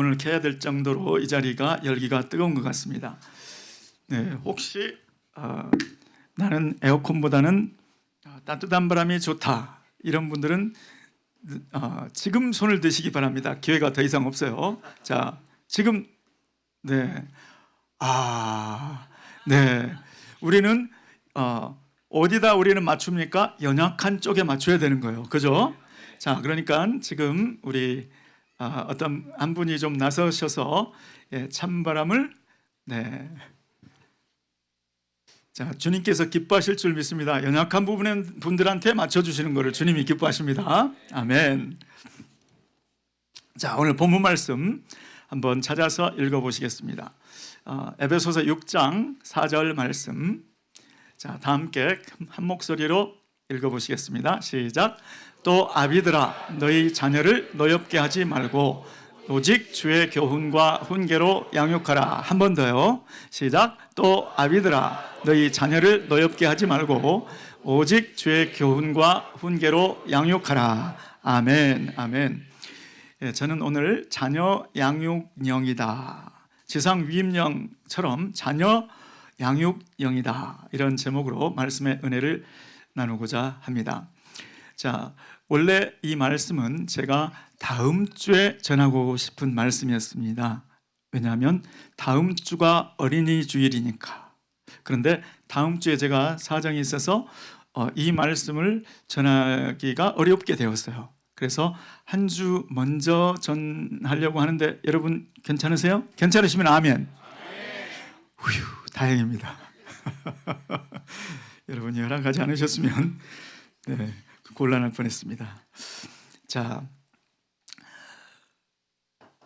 에어컨을 켜야 될 정도로 이 자리가 열기가 뜨거운 것 같습니다. 네, 혹시 나는 에어컨보다는 따뜻한 바람이 좋다 이런 분들은 지금 손을 드시기 바랍니다. 기회가 더 이상 없어요. 자, 지금 네, 네, 우리는 어디다 우리는 맞춥니까? 연약한 쪽에 맞춰야 되는 거예요. 그죠? 자, 그러니까 지금 우리 어떤 한 분이 좀 나서셔서 찬바람을 네. 자, 주님께서 기뻐하실 줄 믿습니다. 연약한 부분은 분들한테 맞춰주시는 것을 주님이 기뻐하십니다. 아멘. 자, 오늘 본문 말씀 한번 찾아서 읽어보시겠습니다. 에베소서 6장 4절 말씀. 자, 다 함께 한 목소리로 읽어보시겠습니다. 시작. 또 아비들아 너희 자녀를 노엽게 하지 말고 오직 주의 교훈과 훈계로 양육하라. 한 번 더요. 시작. 또 아비들아 너희 자녀를 노엽게 하지 말고 오직 주의 교훈과 훈계로 양육하라. 아멘. 아멘. 저는 오늘 자녀 양육령이다, 지상 위임령처럼 자녀 양육령이다, 이런 제목으로 말씀의 은혜를 나누고자 합니다. 자, 원래 이 말씀은 제가 다음 주에 전하고 싶은 말씀이었습니다. 왜냐하면 다음 주가 어린이 주일이니까. 그런데 다음 주에 제가 사정이 있어서 이 말씀을 전하기가 어렵게 되었어요. 그래서 한 주 먼저 전하려고 하는데 여러분 괜찮으세요? 괜찮으시면 아멘. 휴, 다행입니다. 여러분이 허락하지 않으셨으면 네, 곤란할 뻔했습니다. 자,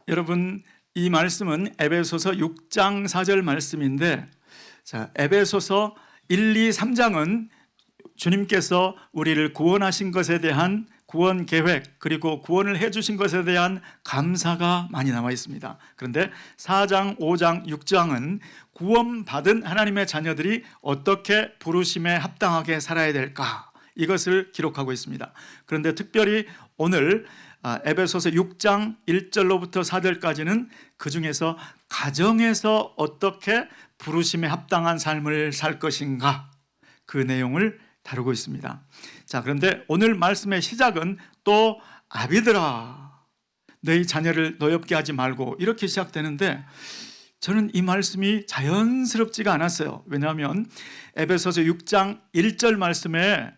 여러분 이 말씀은 에베소서 6장 4절 말씀인데, 자, 에베소서 1, 2, 3장은 주님께서 우리를 구원하신 것에 대한 구원 계획, 그리고 구원을 해주신 것에 대한 감사가 많이 나와 있습니다. 그런데 4장, 5장, 6장은 구원받은 하나님의 자녀들이 어떻게 부르심에 합당하게 살아야 될까, 이것을 기록하고 있습니다. 그런데 특별히 오늘 에베소서 6장 1절로부터 4절까지는 그 중에서 가정에서 어떻게 부르심에 합당한 삶을 살 것인가, 그 내용을 다루고 있습니다. 자, 그런데 오늘 말씀의 시작은 또 아비들아 너희 자녀를 노엽게 하지 말고, 이렇게 시작되는데 저는 이 말씀이 자연스럽지가 않았어요. 왜냐하면 에베소서 6장 1절 말씀에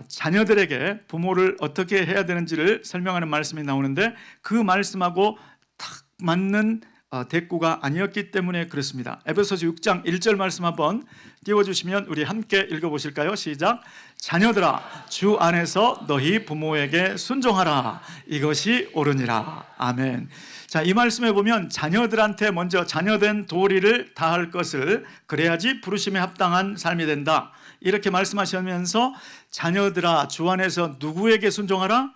자녀들에게 부모를 어떻게 해야 되는지를 설명하는 말씀이 나오는데 그 말씀하고 딱 맞는 대꾸가 아니었기 때문에 그렇습니다. 에베소서 6장 1절 말씀 한번 띄워주시면 우리 함께 읽어보실까요? 시작. 자녀들아 주 안에서 너희 부모에게 순종하라. 이것이 옳으니라. 아멘. 자, 이 말씀에 보면 자녀들한테 먼저 자녀된 도리를 다할 것을, 그래야지 부르심에 합당한 삶이 된다, 이렇게 말씀하시면서 자녀들아 주 안에서 누구에게 순종하라?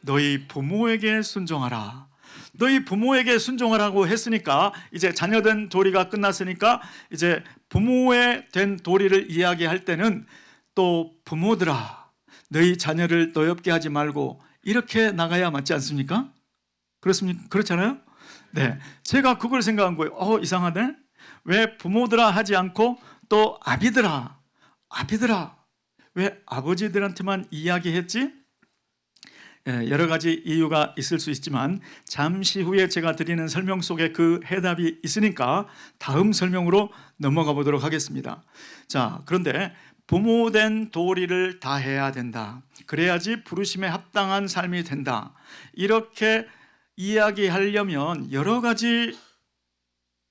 너희 부모에게 순종하라. 너희 부모에게 순종하라고 했으니까 이제 자녀된 도리가 끝났으니까 이제 부모의 된 도리를 이야기할 때는 또 부모들아 너희 자녀를 노엽게 하지 말고, 이렇게 나가야 맞지 않습니까? 그렇습니까? 그렇잖아요? 네, 제가 그걸 생각한 거예요. 이상하네. 왜 부모들아 하지 않고 또 아비들아 왜 아버지들한테만 이야기했지? 여러 가지 이유가 있을 수 있지만 잠시 후에 제가 드리는 설명 속에 그 해답이 있으니까 다음 설명으로 넘어가 보도록 하겠습니다. 자, 그런데 부모된 도리를 다해야 된다, 그래야지 부르심에 합당한 삶이 된다, 이렇게 이야기하려면 여러 가지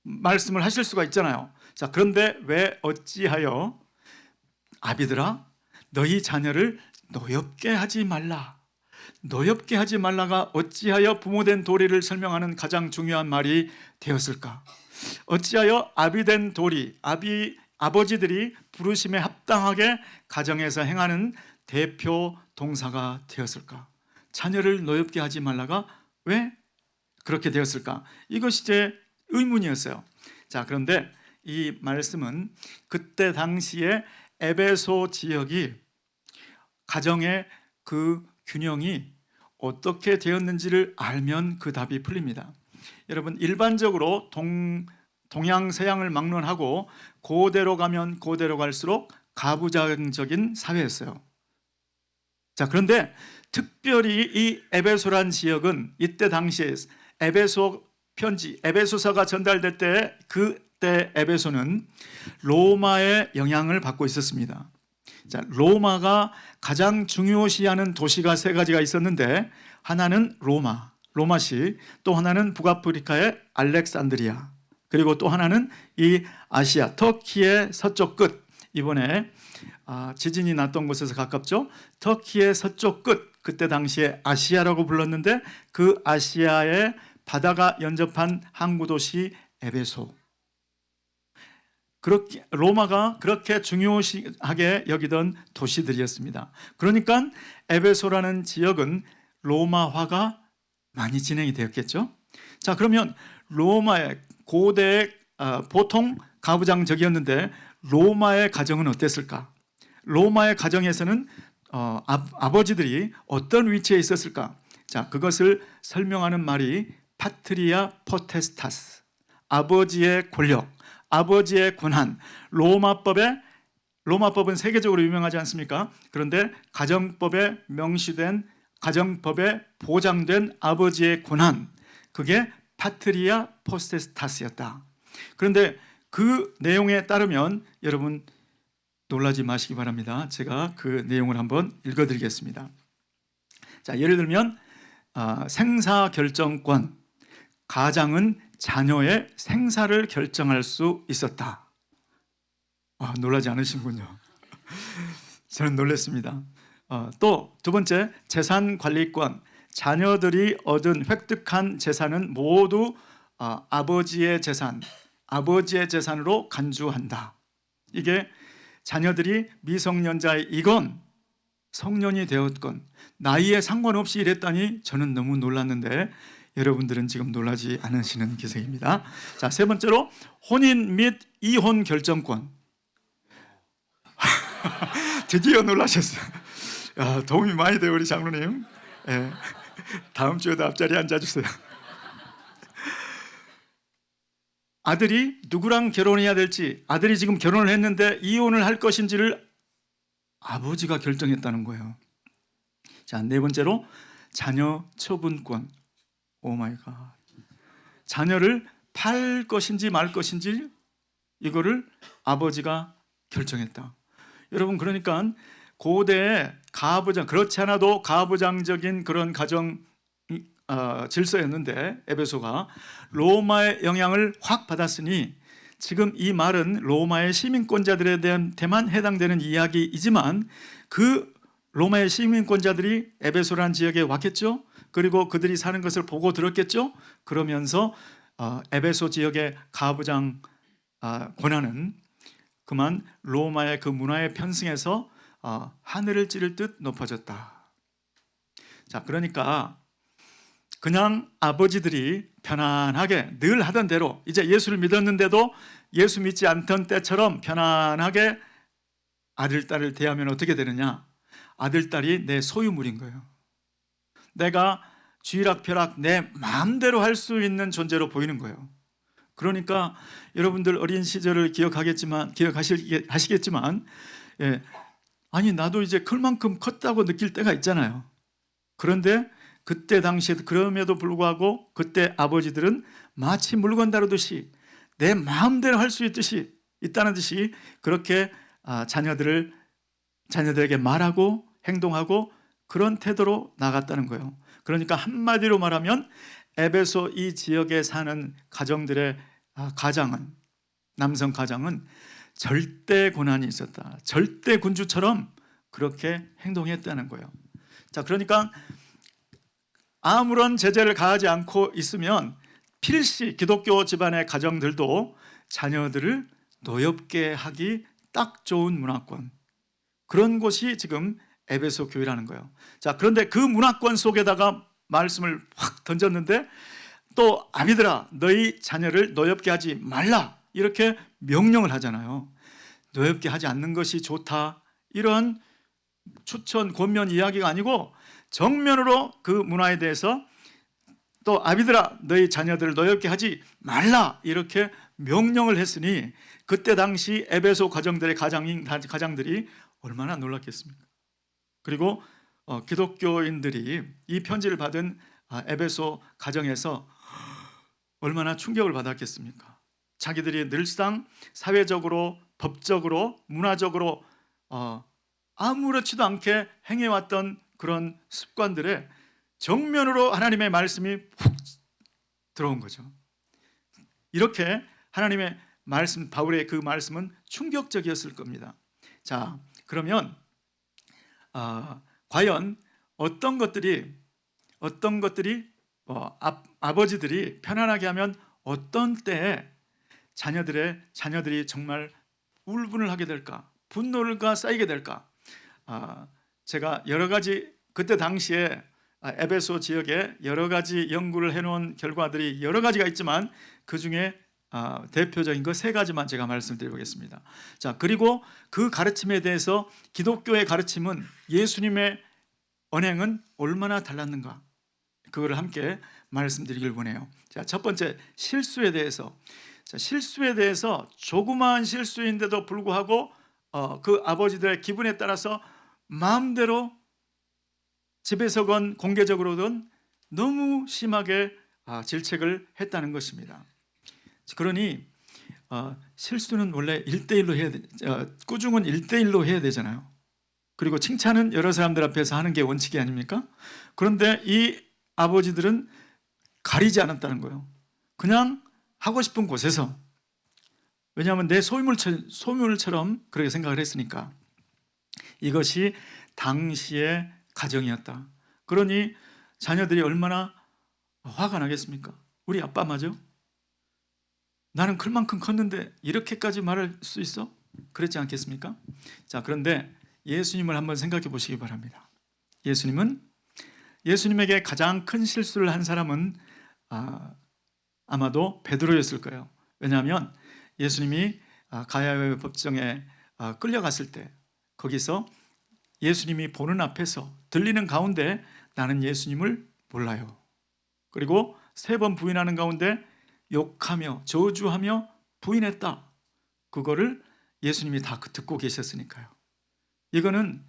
말씀을 하실 수가 있잖아요. 자, 그런데 왜 어찌하여 아비들아 너희 자녀를 노엽게 하지 말라, 노엽게 하지 말라가 어찌하여 부모된 도리를 설명하는 가장 중요한 말이 되었을까? 어찌하여 아비된 도리, 아버지들이 부르심에 합당하게 가정에서 행하는 대표 동사가 되었을까? 자녀를 노엽게 하지 말라가 왜 그렇게 되었을까? 이것이 제 의문이었어요. 자, 그런데 이 말씀은 그때 당시에 에베소 지역이 가정의 그 균형이 어떻게 되었는지를 알면 그 답이 풀립니다. 여러분 일반적으로 동양 서양을 막론하고 고대로 가면 고대로 갈수록 가부장적인 사회였어요. 자, 그런데 특별히 이 에베소란 지역은 이때 당시에 에베소 편지, 에베소서가 전달될 때 그때 에베소는 로마의 영향을 받고 있었습니다. 자, 로마가 가장 중요시하는 도시가 세 가지가 있었는데 하나는 로마시, 또 하나는 북아프리카의 알렉산드리아, 그리고 또 하나는 이 아시아, 터키의 서쪽 끝, 이번에 지진이 났던 곳에서 가깝죠. 터키의 서쪽 끝, 그때 당시에 아시아라고 불렀는데 그 아시아의 바다가 연접한 항구 도시 에베소. 그렇게 로마가 그렇게 중요하게 여기던 도시들이었습니다. 그러니까 에베소라는 지역은 로마화가 많이 진행이 되었겠죠. 자, 그러면 로마의 고대 보통 가부장적이었는데 로마의 가정은 어땠을까? 로마의 가정에서는 아버지들이 어떤 위치에 있었을까? 자, 그것을 설명하는 말이 파트리아 포테스타스, 아버지의 권력, 아버지의 권한. 로마법은 세계적으로 유명하지 않습니까? 그런데 가정법에 명시된, 가정법에 보장된 아버지의 권한, 그게 파트리아 포테스타스였다. 그런데 그 내용에 따르면 여러분 놀라지 마시기 바랍니다. 제가 그 내용을 한번 읽어드리겠습니다. 자, 예를 들면 생사 결정권, 가장은 자녀의 생사를 결정할 수 있었다. 놀라지 않으신군요. 저는 놀랐습니다. 또 두 번째, 재산 관리권, 자녀들이 얻은 획득한 재산은 모두 아버지의 재산으로 간주한다. 이게 자녀들이 미성년자이건 성년이 되었건 나이에 상관없이 이랬다니 저는 너무 놀랐는데 여러분들은 지금 놀라지 않으시는 기색입니다. 자, 세 번째로 혼인 및 이혼 결정권. 드디어 놀라셨어요. 야, 도움이 많이 돼요 우리 장로님. 예. 다음 주에도 앞자리에 앉아주세요. 아들이 누구랑 결혼해야 될지, 아들이 지금 결혼을 했는데 이혼을 할 것인지를 아버지가 결정했다는 거예요. 자, 네 번째로 자녀 처분권. 오 마이 갓. 자녀를 팔 것인지 말 것인지 이거를 아버지가 결정했다. 여러분, 그러니까 고대의 가부장, 그렇지 않아도 가부장적인 그런 가정 질서였는데 에베소가 로마의 영향을 확 받았으니 지금 이 말은 로마의 시민권자들에 대한테만 해당되는 이야기이지만 그 로마의 시민권자들이 에베소라는 지역에 왔겠죠. 그리고 그들이 사는 것을 보고 들었겠죠. 그러면서 에베소 지역의 가부장 권한은 그만 로마의 그 문화에 편승해서 하늘을 찌를 듯 높아졌다. 자, 그러니까 그냥 아버지들이 편안하게 늘 하던 대로, 이제 예수를 믿었는데도 예수 믿지 않던 때처럼 편안하게 아들, 딸을 대하면 어떻게 되느냐? 아들, 딸이 내 소유물인 거예요. 내가 쥐락펴락 내 마음대로 할 수 있는 존재로 보이는 거예요. 그러니까 여러분들 어린 시절을 기억하시겠지만 아니 나도 이제 클 만큼 컸다고 느낄 때가 있잖아요. 그런데 그때 당시에 그럼에도 불구하고 그때 아버지들은 마치 물건 다루듯이 내 마음대로 할 수 있다는 듯이 그렇게 자녀들에게 말하고 행동하고 그런 태도로 나갔다는 거예요. 그러니까 한마디로 말하면 에베소 이 지역에 사는 가정들의 남성 가장은 절대 권한이 있었다. 절대 군주처럼 그렇게 행동했다는 거예요. 자, 그러니까 아무런 제재를 가하지 않고 있으면 필시 기독교 집안의 가정들도 자녀들을 노엽게 하기 딱 좋은 문화권, 그런 곳이 지금 에베소 교회라는 거예요. 자, 그런데 그 문화권 속에다가 말씀을 확 던졌는데 또 아비들아 너희 자녀를 노엽게 하지 말라 이렇게 명령을 하잖아요. 노엽게 하지 않는 것이 좋다 이런 추천 권면 이야기가 아니고 정면으로 그 문화에 대해서 또 아비들아 너희 자녀들을 노엽게 하지 말라 이렇게 명령을 했으니 그때 당시 에베소 가장들이 얼마나 놀랐겠습니까? 그리고 기독교인들이 이 편지를 받은 에베소 가정에서 얼마나 충격을 받았겠습니까? 자기들이 늘상 사회적으로, 법적으로, 문화적으로 아무렇지도 않게 행해왔던 그런 습관들에 정면으로 하나님의 말씀이 훅 들어온 거죠. 이렇게 하나님의 말씀, 바울의 그 말씀은 충격적이었을 겁니다. 자, 그러면 과연 어떤 것들이 아버지들이 편안하게 하면 어떤 때에 자녀들이 정말 울분을 하게 될까, 분노가 쌓이게 될까? 제가 여러 가지 그때 당시에 에베소 지역에 여러 가지 연구를 해놓은 결과들이 여러 가지가 있지만 그 중에 대표적인 거 세 가지만 제가 말씀드리겠습니다. 자, 그리고 그 가르침에 대해서 기독교의 가르침은 예수님의 언행은 얼마나 달랐는가, 그거를 함께 말씀드리길 원해요. 자, 첫 번째 실수에 대해서. 자, 실수에 대해서 조그마한 실수인데도 불구하고 그 아버지들의 기분에 따라서 마음대로 집에서건 공개적으로든 너무 심하게 질책을 했다는 것입니다. 그러니 실수는 원래 1대1로 해야 돼. 꾸중은 1대1로 해야 되잖아요. 그리고 칭찬은 여러 사람들 앞에서 하는 게 원칙이 아닙니까? 그런데 이 아버지들은 가리지 않았다는 거예요. 그냥 하고 싶은 곳에서, 왜냐하면 내 소유물처럼 그렇게 생각을 했으니까. 이것이 당시의 가정이었다. 그러니 자녀들이 얼마나 화가 나겠습니까? 우리 아빠 맞아? 나는 클 만큼 컸는데 이렇게까지 말할 수 있어? 그렇지 않겠습니까? 자, 그런데 예수님을 한번 생각해 보시기 바랍니다. 예수님에게 가장 큰 실수를 한 사람은 아마도 베드로였을 거예요. 왜냐하면 예수님이 가야의 법정에 끌려갔을 때 거기서 예수님이 보는 앞에서 들리는 가운데 나는 예수님을 몰라요. 그리고 3번 부인하는 가운데 욕하며 저주하며 부인했다. 그거를 예수님이 다 듣고 계셨으니까요. 이거는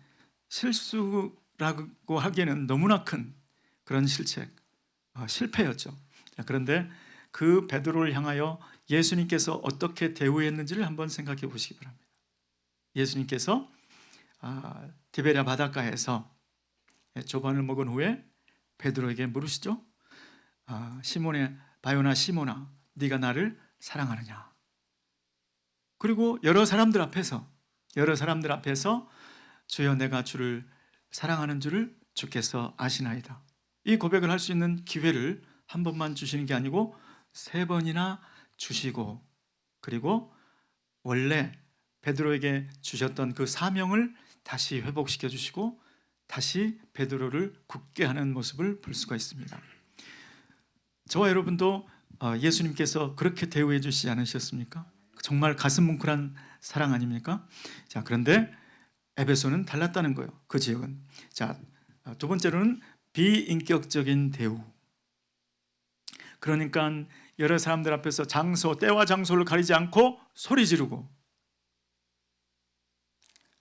실수라고 하기에는 너무나 큰 그런 실패였죠. 그런데 그 베드로를 향하여 예수님께서 어떻게 대우했는지를 한번 생각해 보시기 바랍니다. 예수님께서 디베랴 바닷가에서 조반을 먹은 후에 베드로에게 물으시죠. 바요나 시몬아, 네가 나를 사랑하느냐? 그리고 여러 사람들 앞에서 주여 내가 주를 사랑하는 줄을 주께서 아시나이다. 이 고백을 할 수 있는 기회를 한 번만 주시는 게 아니고 3번이나 주시고, 그리고 원래 베드로에게 주셨던 그 사명을 다시 회복시켜 주시고 다시 베드로를 굳게 하는 모습을 볼 수가 있습니다. 저와 여러분도 예수님께서 그렇게 대우해 주시지 않으셨습니까? 정말 가슴 뭉클한 사랑 아닙니까? 자, 그런데 에베소는 달랐다는 거예요. 그 지역은. 자, 두 번째로는 비인격적인 대우. 그러니까 여러 사람들 앞에서 때와 장소를 가리지 않고 소리 지르고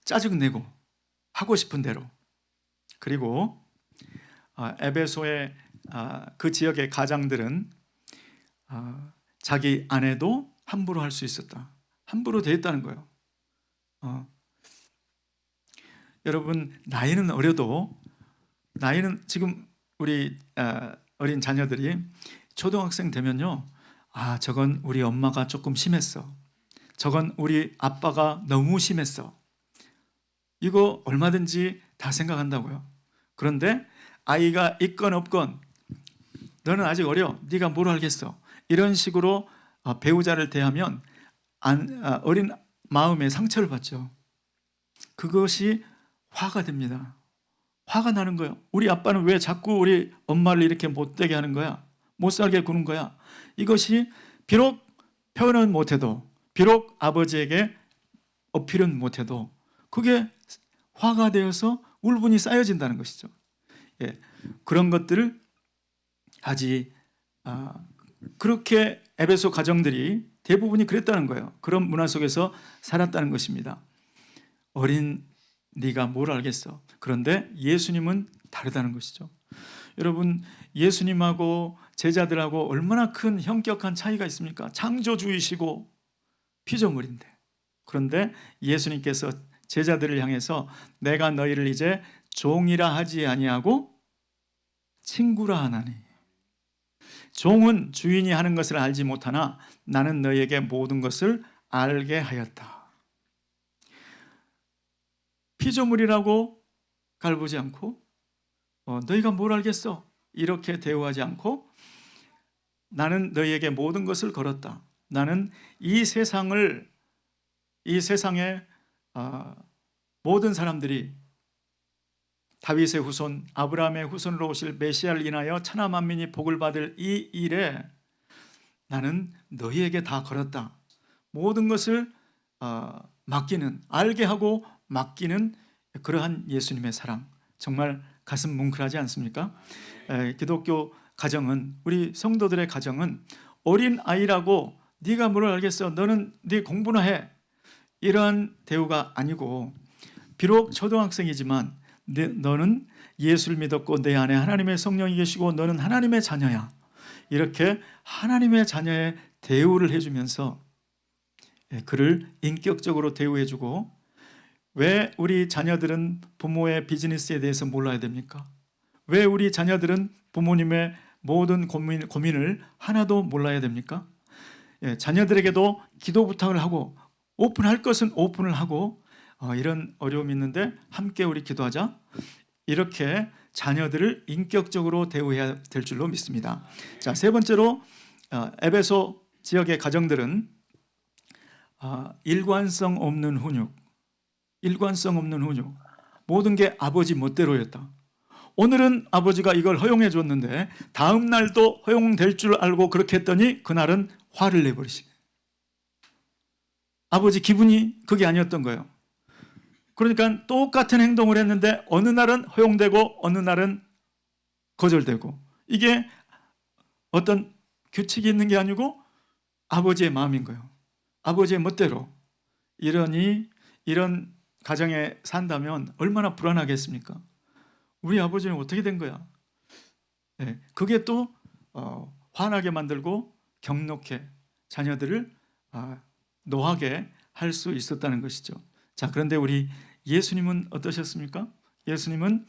짜증내고 하고 싶은 대로. 그리고 에베소의 그 지역의 가장들은 자기 아내도 함부로 할 수 있었다. 함부로 대했다는 거예요. 여러분, 나이는 어려도 지금 우리 어린 자녀들이 초등학생 되면요, 저건 우리 엄마가 조금 심했어, 저건 우리 아빠가 너무 심했어, 이거 얼마든지 다 생각한다고요. 그런데 아이가 있건 없건 너는 아직 어려, 네가 뭘 알겠어, 이런 식으로 배우자를 대하면 어린 마음에 상처를 받죠. 그것이 화가 됩니다. 화가 나는 거예요. 우리 아빠는 왜 자꾸 우리 엄마를 이렇게 못되게 하는 거야? 못 살게 구는 거야? 이것이 비록 표현은 못해도, 비록 아버지에게 어필은 못해도 그게 화가 되어서 울분이 쌓여진다는 것이죠. 그런 것들을 하지 그렇게 에베소 가정들이 대부분이 그랬다는 거예요. 그런 문화 속에서 살았다는 것입니다. 어린 네가 뭘 알겠어. 그런데 예수님은 다르다는 것이죠. 여러분, 예수님하고 제자들하고 얼마나 큰 현격한 차이가 있습니까? 창조주이시고 피조물인데. 그런데 예수님께서 제자들을 향해서 내가 너희를 이제 종이라 하지 아니하고 친구라 하나니. 종은 주인이 하는 것을 알지 못하나 나는 너희에게 모든 것을 알게 하였다. 피조물이라고 갈보지 않고 너희가 뭘 알겠어? 이렇게 대우하지 않고 나는 너희에게 모든 것을 걸었다. 나는 이 세상의 모든 사람들이 다윗의 후손, 아브라함의 후손으로 오실 메시아를 인하여 천하 만민이 복을 받을 이 일에 나는 너희에게 다 걸었다. 모든 것을 맡기는, 알게 하고 맡기는 그러한 예수님의 사랑, 정말 가슴 뭉클하지 않습니까? 기독교 가정은, 우리 성도들의 가정은 어린 아이라고 네가 뭘 알겠어, 너는 네 공부나 해, 이러한 대우가 아니고, 비록 초등학생이지만 너는 예수를 믿었고 내 안에 하나님의 성령이 계시고 너는 하나님의 자녀야, 이렇게 하나님의 자녀의 대우를 해주면서 그를 인격적으로 대우해주고. 왜 우리 자녀들은 부모의 비즈니스에 대해서 몰라야 됩니까? 왜 우리 자녀들은 부모님의 모든 고민을 하나도 몰라야 됩니까? 자녀들에게도 기도 부탁을 하고 오픈할 것은 오픈을 하고 이런 어려움이 있는데 함께 우리 기도하자, 이렇게 자녀들을 인격적으로 대우해야 될 줄로 믿습니다. 자, 세 번째로 에베소 지역의 가정들은 일관성 없는 훈육, 모든 게 아버지 멋대로였다. 오늘은 아버지가 이걸 허용해 줬는데 다음 날도 허용될 줄 알고 그렇게 했더니 그날은 화를 내버리시네. 아버지 기분이 그게 아니었던 거예요. 그러니까 똑같은 행동을 했는데 어느 날은 허용되고 어느 날은 거절되고, 이게 어떤 규칙이 있는 게 아니고 아버지의 마음인 거예요. 아버지의 멋대로. 이런 가정에 산다면 얼마나 불안하겠습니까? 우리 아버지는 어떻게 된 거야? 그게 또 화나게 만들고 경록해 자녀들을 노하게 할 수 있었다는 것이죠. 자, 그런데 우리 예수님은 어떠셨습니까? 예수님은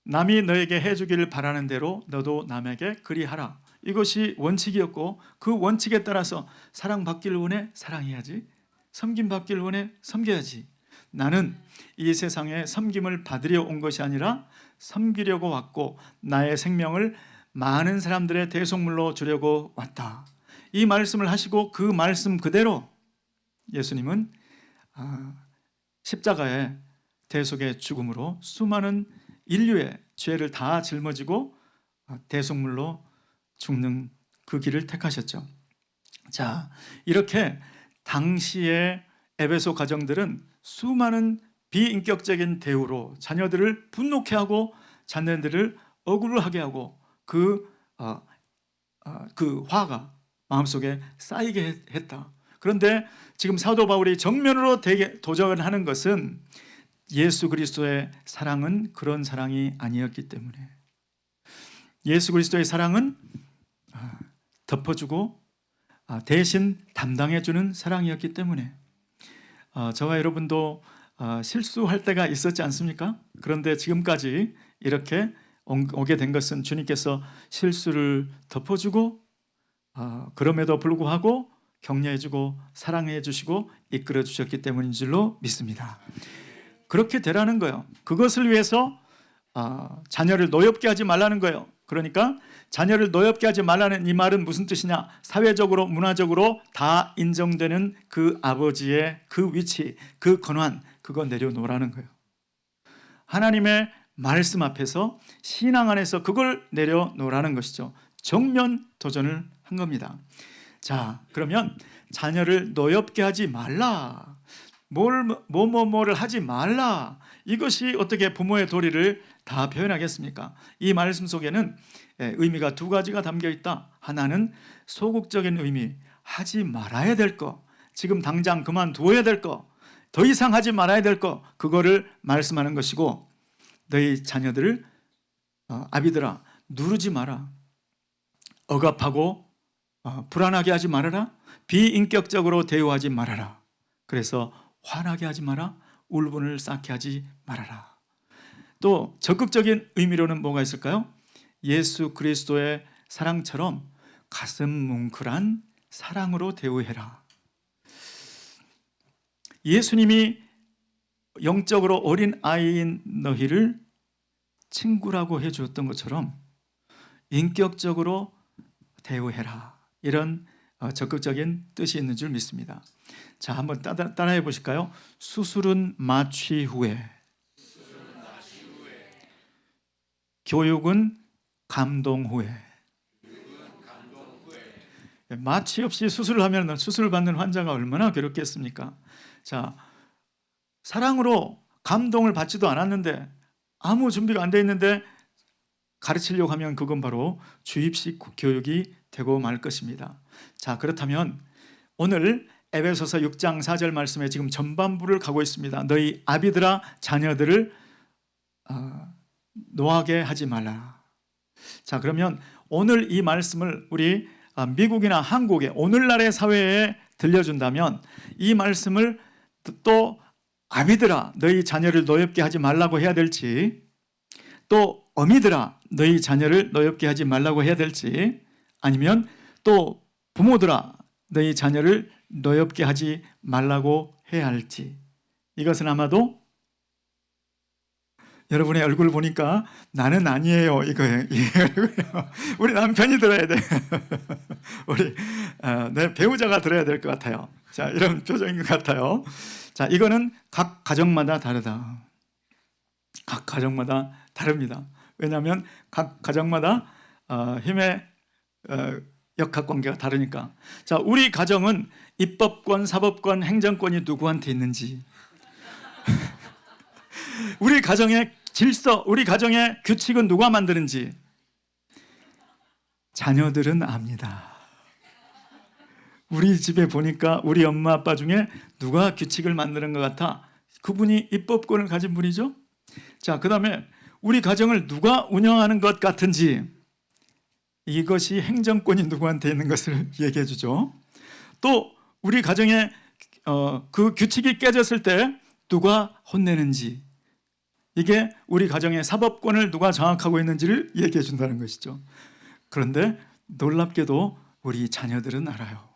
남이 너에게 해주기를 바라는 대로 너도 남에게 그리하라. 이것이 원칙이었고, 그 원칙에 따라서 사랑받기를 원해 사랑해야지, 섬김받기를 원해 섬겨야지. 나는 이 세상에 섬김을 받으려 온 것이 아니라 섬기려고 왔고 나의 생명을 많은 사람들의 대속물로 주려고 왔다. 이 말씀을 하시고 그 말씀 그대로 예수님은 십자가의 대속의 죽음으로 수많은 인류의 죄를 다 짊어지고 대속물로 죽는 그 길을 택하셨죠. 자, 이렇게 당시의 에베소 가정들은 수많은 비인격적인 대우로 자녀들을 분노케 하고 자녀들을 억울하게 하고 그 화가 마음속에 쌓이게 했다. 그런데 지금 사도 바울이 정면으로 도전을 하는 것은 예수 그리스도의 사랑은 그런 사랑이 아니었기 때문에, 예수 그리스도의 사랑은 덮어주고 대신 담당해주는 사랑이었기 때문에, 저와 여러분도 실수할 때가 있었지 않습니까? 그런데 지금까지 이렇게 오게 된 것은 주님께서 실수를 덮어주고 그럼에도 불구하고 격려해주고 사랑해주시고 이끌어주셨기 때문인 줄로 믿습니다. 그렇게 되라는 거예요. 그것을 위해서 자녀를 노엽게 하지 말라는 거예요. 그러니까 자녀를 노엽게 하지 말라는 이 말은 무슨 뜻이냐? 사회적으로 문화적으로 다 인정되는 그 아버지의 그 위치, 그 권한, 그거 내려놓으라는 거예요. 하나님의 말씀 앞에서, 신앙 안에서 그걸 내려놓으라는 것이죠. 정면 도전을 한 겁니다. 자, 그러면 자녀를 노엽게 하지 말라. 뭐를 하지 말라. 이것이 어떻게 부모의 도리를 다 표현하겠습니까? 이 말씀 속에는 의미가 두 가지가 담겨 있다. 하나는 소극적인 의미, 하지 말아야 될 거, 지금 당장 그만두어야 될 거, 더 이상 하지 말아야 될 거, 그거를 말씀하는 것이고, 너희 자녀들을 아비들아 누르지 마라, 억압하고 불안하게 하지 말아라, 비인격적으로 대우하지 말아라, 그래서 화나게 하지 마라, 울분을 쌓게 하지 말아라. 또 적극적인 의미로는 뭐가 있을까요? 예수 그리스도의 사랑처럼 가슴 뭉클한 사랑으로 대우해라. 예수님이 영적으로 어린 아이인 너희를 친구라고 해주었던 것처럼 인격적으로 대우해라. 이런 적극적인 뜻이 있는 줄 믿습니다. 자, 한번 따라해 보실까요? 수술은 마취 후에, 교육은 감동 후에. 마취 없이 수술을 하면 수술을 받는 환자가 얼마나 괴롭겠습니까? 자, 사랑으로 감동을 받지도 않았는데, 아무 준비가 안 돼 있는데 가르치려고 하면 그건 바로 주입식 교육이 되고 말 것입니다. 자, 그렇다면 오늘 에베소서 6장 4절 말씀에 지금 전반부를 가고 있습니다. 너희 아비들아 자녀들을 노하게 하지 말라. 자, 그러면 오늘 이 말씀을 우리 미국이나 한국의 오늘날의 사회에 들려준다면 이 말씀을 또 아비들아 너희 자녀를 노엽게 하지 말라고 해야 될지, 또 어미들아 너희 자녀를 노엽게 하지 말라고 해야 될지, 아니면 또 부모들아 너희 자녀를 노엽게 하지 말라고 해야 할지, 이것은 아마도 여러분의 얼굴 보니까 나는 아니에요 이거예요. 우리 남편이 들어야 돼. 우리 내 배우자가 들어야 될 것 같아요. 자, 이런 표정인 것 같아요. 자, 이거는 각 가정마다 다르다. 각 가정마다 다릅니다. 왜냐하면 각 가정마다 힘의 역학관계가 다르니까. 자, 우리 가정은 입법권, 사법권, 행정권이 누구한테 있는지, 우리 가정의 질서, 우리 가정의 규칙은 누가 만드는지 자녀들은 압니다. 우리 집에 보니까 우리 엄마 아빠 중에 누가 규칙을 만드는 것 같아? 그분이 입법권을 가진 분이죠. 자, 그 다음에 우리 가정을 누가 운영하는 것 같은지, 이것이 행정권이 누구한테 있는 것을 얘기해 주죠. 또 우리 가정에 그 규칙이 깨졌을 때 누가 혼내는지, 이게 우리 가정의 사법권을 누가 장악하고 있는지를 얘기해 준다는 것이죠. 그런데 놀랍게도 우리 자녀들은 알아요.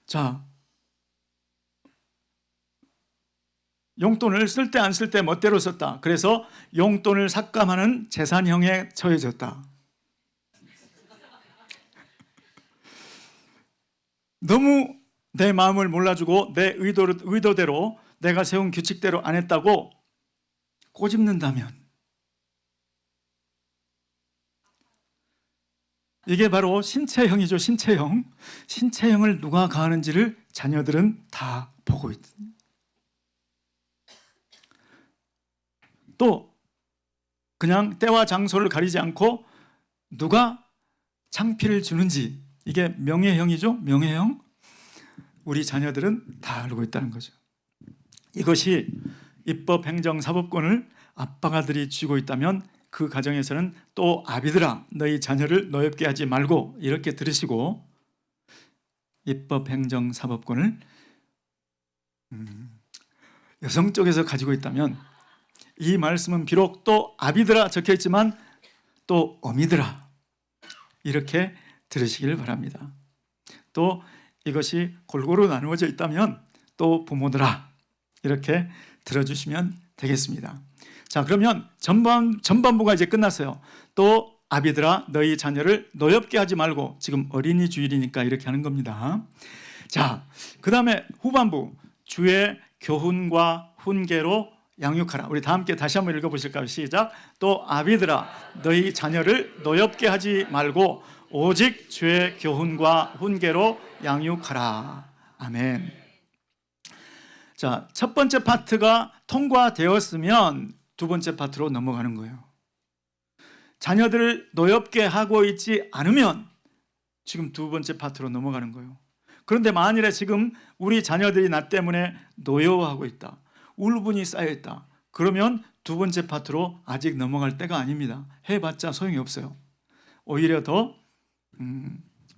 자, 용돈을 쓸 때 안 쓸 때 멋대로 썼다. 그래서 용돈을 삭감하는 재산형에 처해졌다. 너무 내 마음을 몰라주고 내 의도대로 내가 세운 규칙대로 안 했다고 꼬집는다면, 이게 바로 신체형이죠. 신체형. 신체형을 누가 가하는지를 자녀들은 다 보고 있습니다. 또 그냥 때와 장소를 가리지 않고 누가 창피를 주는지, 이게 명예형이죠. 명예형. 우리 자녀들은 다 알고 있다는 거죠. 이것이 입법, 행정, 사법권을 아빠가들이 쥐고 있다면 그 가정에서는 또 아비들아 너희 자녀를 노엽게 하지 말고, 이렇게 들으시고 입법, 행정, 사법권을 여성 쪽에서 가지고 있다면, 이 말씀은 비록 또 아비들아 적혀 있지만 또 어미들아 이렇게 들으시길 바랍니다. 또 이것이 골고루 나누어져 있다면 또 부모들아 이렇게 들어주시면 되겠습니다. 자, 그러면 전반부가 이제 끝났어요. 또 아비들아 너희 자녀를 노엽게 하지 말고, 지금 어린이 주일이니까 이렇게 하는 겁니다. 자, 그 다음에 후반부, 주의 교훈과 훈계로 양육하라. 우리 다 함께 다시 한번 읽어보실까요? 시작. 또 아비들아 너희 자녀를 노엽게 하지 말고 오직 주의 교훈과 훈계로 양육하라. 아멘. 자, 첫 번째 파트가 통과되었으면 두 번째 파트로 넘어가는 거예요. 자녀들을 노엽게 하고 있지 않으면 지금 두 번째 파트로 넘어가는 거예요. 그런데 만일에 지금 우리 자녀들이 나 때문에 노여워하고 있다, 울분이 쌓여있다, 그러면 두 번째 파트로 아직 넘어갈 때가 아닙니다. 해봤자 소용이 없어요. 오히려 더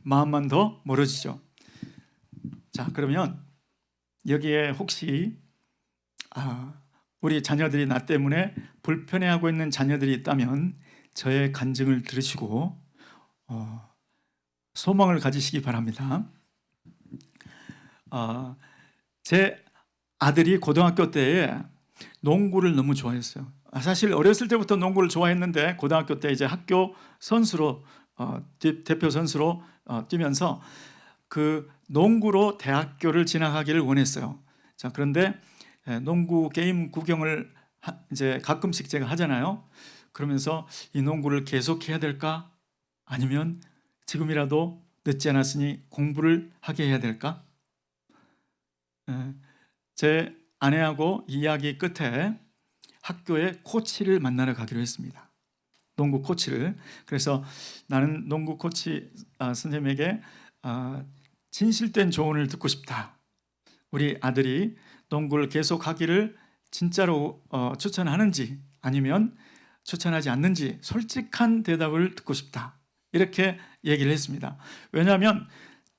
마음만 더 멀어지죠. 자, 그러면 여기에 혹시 우리 자녀들이 나 때문에 불편해하고 있는 자녀들이 있다면 저의 간증을 들으시고 소망을 가지시기 바랍니다. 제 아들이 고등학교 때에 농구를 너무 좋아했어요. 사실 어렸을 때부터 농구를 좋아했는데 고등학교 때 이제 학교 선수로 대표 선수로 뛰면서 그 농구로 대학교를 진학하기를 원했어요. 자, 그런데 농구 게임 구경을 이제 가끔씩 제가 하잖아요. 그러면서 이 농구를 계속해야 될까? 아니면 지금이라도 늦지 않았으니 공부를 하게 해야 될까? 제 아내하고 이야기 끝에 학교에 코치를 만나러 가기로 했습니다. 농구 코치를. 그래서 나는 농구 코치 선생님에게 진실된 조언을 듣고 싶다. 우리 아들이 농구를 계속하기를 진짜로 추천하는지 아니면 추천하지 않는지 솔직한 대답을 듣고 싶다. 이렇게 얘기를 했습니다. 왜냐하면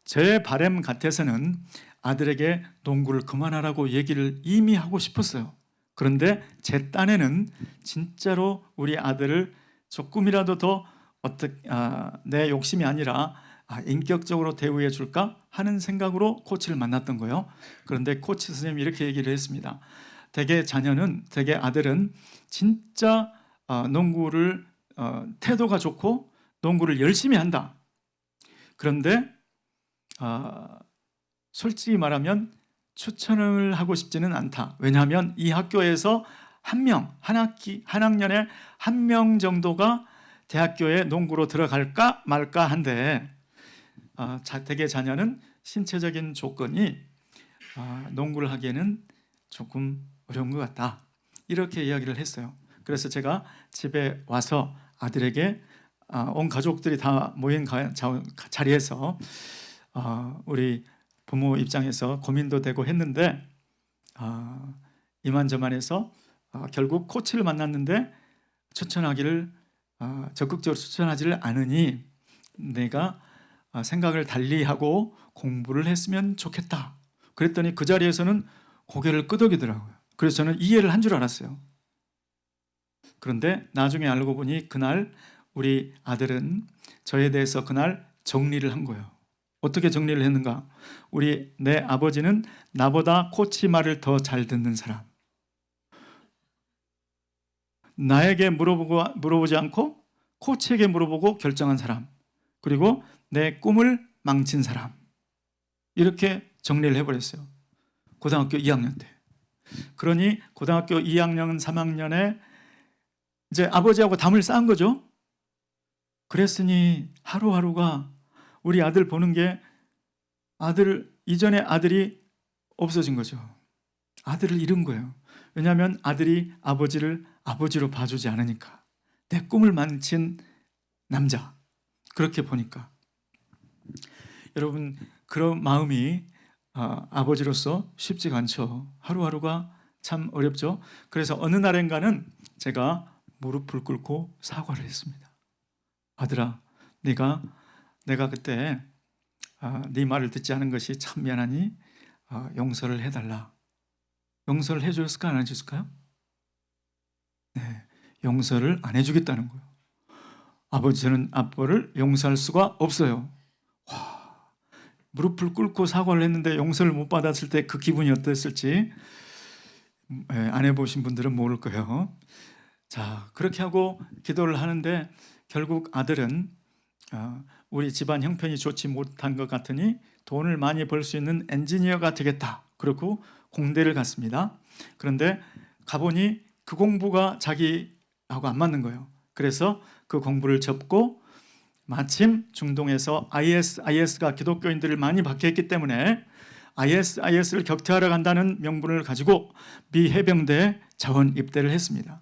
제 바람 같아서는 아들에게 농구를 그만하라고 얘기를 이미 하고 싶었어요. 그런데 제 딴에는 진짜로 우리 아들을 조금이라도 더 내 욕심이 아니라 인격적으로 대우해 줄까 하는 생각으로 코치를 만났던 거예요. 그런데 코치 선생님이 이렇게 얘기를 했습니다. 대개 아들은 진짜 농구를 태도가 좋고 농구를 열심히 한다. 그런데 솔직히 말하면 추천을 하고 싶지는 않다. 왜냐하면 이 학교에서 한 학년에 한 명 정도가 대학교에 농구로 들어갈까 말까 한데 대개 자녀는 신체적인 조건이 농구를 하기에는 조금 어려운 것 같다. 이렇게 이야기를 했어요. 그래서 제가 집에 와서 아들에게 온 가족들이 다 모인 자리에서 우리 부모 입장에서 고민도 되고 했는데 이만저만해서 결국 코치를 만났는데 적극적으로 추천하지를 않으니 내가 생각을 달리하고 공부를 했으면 좋겠다. 그랬더니 그 자리에서는 고개를 끄덕이더라고요. 그래서 저는 이해를 한 줄 알았어요. 그런데 나중에 알고 보니 그날 우리 아들은 저에 대해서 그날 정리를 한 거예요. 어떻게 정리를 했는가? 내 아버지는 나보다 코치 말을 더 잘 듣는 사람. 나에게 물어보지 않고 코치에게 물어보고 결정한 사람. 그리고 내 꿈을 망친 사람. 이렇게 정리를 해버렸어요. 고등학교 2학년 때. 그러니 고등학교 2학년, 3학년에 이제 아버지하고 담을 쌓은 거죠. 그랬으니 하루하루가 우리 아들 보는 게 이전에 아들이 없어진 거죠. 아들을 잃은 거예요. 왜냐하면 아들이 아버지를 아버지로 봐주지 않으니까. 내 꿈을 망친 남자. 그렇게 보니까. 여러분, 그런 마음이 아버지로서 쉽지가 않죠. 하루하루가 참 어렵죠. 그래서 어느 날인가는 제가 무릎을 꿇고 사과를 했습니다. 아들아, 내가 그때 네 말을 듣지 않은 것이 참 미안하니 용서를 해달라. 용서를 해줬을까 안 해줬을까요? 네, 용서를 안 해주겠다는 거예요. 아버지는 아빠를 용서할 수가 없어요. 무릎을 꿇고 사과를 했는데 용서를 못 받았을 때 그 기분이 어땠을지 안 해보신 분들은 모를 거예요. 자, 그렇게 하고 기도를 하는데 결국 아들은 우리 집안 형편이 좋지 못한 것 같으니 돈을 많이 벌 수 있는 엔지니어가 되겠다. 그렇고 공대를 갔습니다. 그런데 가보니 그 공부가 자기하고 안 맞는 거예요. 그래서 그 공부를 접고 마침 중동에서 IS가 기독교인들을 많이 박해했기 때문에 ISIS를 격퇴하러 간다는 명분을 가지고 미 해병대에 자원 입대를 했습니다.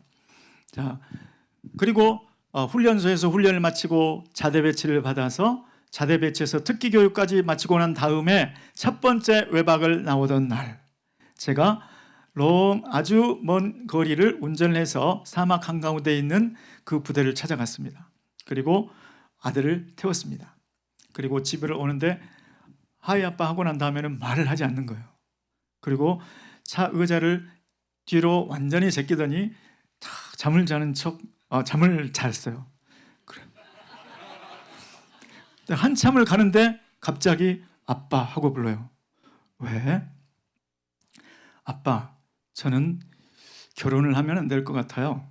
자, 그리고 훈련소에서 훈련을 마치고 자대 배치를 받아서 자대 배치에서 특기 교육까지 마치고 난 다음에 첫 번째 외박을 나오던 날, 제가 아주 먼 거리를 운전해서 사막 한가운데 있는 그 부대를 찾아갔습니다. 그리고 아들을 태웠습니다. 그리고 집을 오는데 하이 아빠 하고 난 다음에는 말을 하지 않는 거예요. 그리고 차 의자를 뒤로 완전히 제끼더니 잠을 자는 척 잠을 잤어요. 그래. 한참을 가는데 갑자기 아빠 하고 불러요. 왜? 아빠, 저는 결혼을 하면 안 될 것 같아요.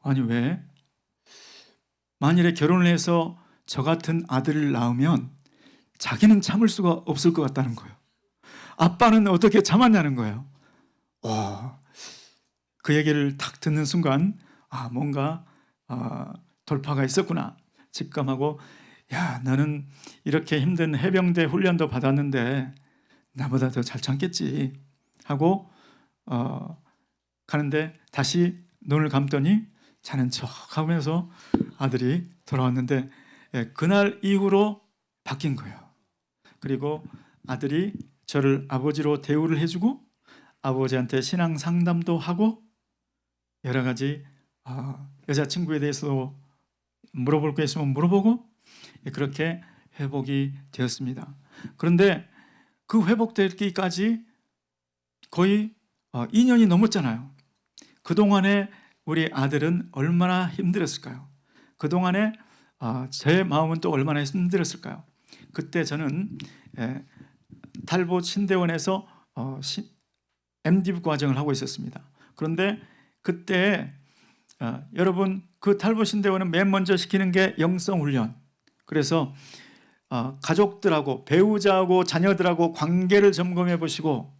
아니 왜? 만일에 결혼을 해서 저 같은 아들을 낳으면 자기는 참을 수가 없을 것 같다는 거예요. 아빠는 어떻게 참았냐는 거예요. 그 얘기를 탁 듣는 순간 뭔가 돌파가 있었구나 직감하고, 야, 너는 이렇게 힘든 해병대 훈련도 받았는데 나보다 더 잘 참겠지 하고 가는데 다시 눈을 감더니 자는 척 하면서 아들이 돌아왔는데, 그날 이후로 바뀐 거예요. 그리고 아들이 저를 아버지로 대우를 해주고 아버지한테 신앙 상담도 하고 여러 가지 여자친구에 대해서 물어볼 게 있으면 물어보고, 그렇게 회복이 되었습니다. 그런데 그 회복되기까지 거의 2년이 넘었잖아요. 그동안에 우리 아들은 얼마나 힘들었을까요? 그동안에 제 마음은 또 얼마나 힘들었을까요? 그때 저는 탈보 신대원에서 MDiv 과정을 하고 있었습니다. 그런데 그때 여러분, 그 탈보 신대원은 맨 먼저 시키는 게 영성훈련. 그래서 가족들하고 배우자하고 자녀들하고 관계를 점검해 보시고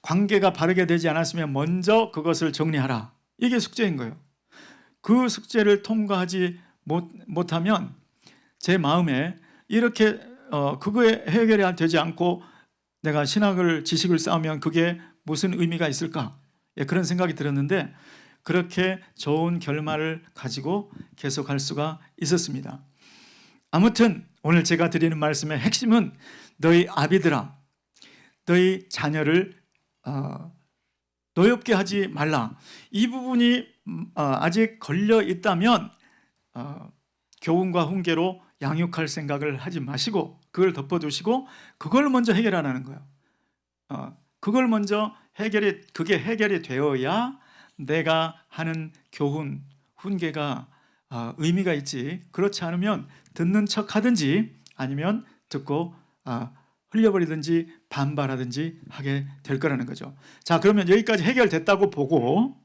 관계가 바르게 되지 않았으면 먼저 그것을 정리하라. 이게 숙제인 거예요. 그 숙제를 통과하지 못하면 제 마음에 이렇게 그거에 해결이 되지 않고 내가 지식을 쌓으면 그게 무슨 의미가 있을까? 그런 생각이 들었는데 그렇게 좋은 결말을 가지고 계속할 수가 있었습니다. 아무튼 오늘 제가 드리는 말씀의 핵심은 너희 아비들아, 너희 자녀를 노엽게 하지 말라. 이 부분이 아직 걸려 있다면 교훈과 훈계로 양육할 생각을 하지 마시고 그걸 덮어두시고 그걸 먼저 해결하라는 거예요. 그걸 먼저 그게 해결이 되어야 내가 하는 교훈, 훈계가 의미가 있지. 그렇지 않으면 듣는 척 하든지 아니면 듣고 흘려버리든지 반발하든지 하게 될 거라는 거죠. 자, 그러면 여기까지 해결됐다고 보고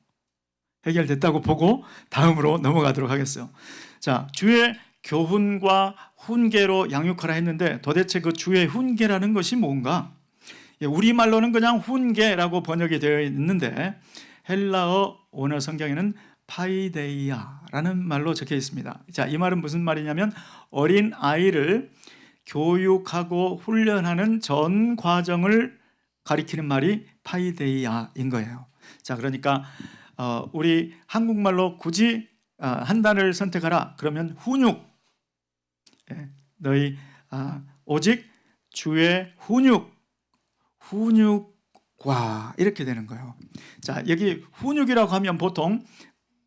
다음으로 넘어가도록 하겠어요. 자, 주의 교훈과 훈계로 양육하라 했는데 도대체 그 주의 훈계라는 것이 뭔가? 우리말로는 그냥 훈계라고 번역이 되어 있는데 헬라어 원어 성경에는 파이데이아라는 말로 적혀 있습니다. 자, 이 말은 무슨 말이냐면 어린 아이를 교육하고 훈련하는 전 과정을 가리키는 말이 파이데이아인 거예요. 자, 그러니까 우리 한국말로 굳이 한 단어를 선택하라 그러면 훈육. 너희 오직 주의 훈육과 이렇게 되는 거예요. 자, 여기 훈육이라고 하면 보통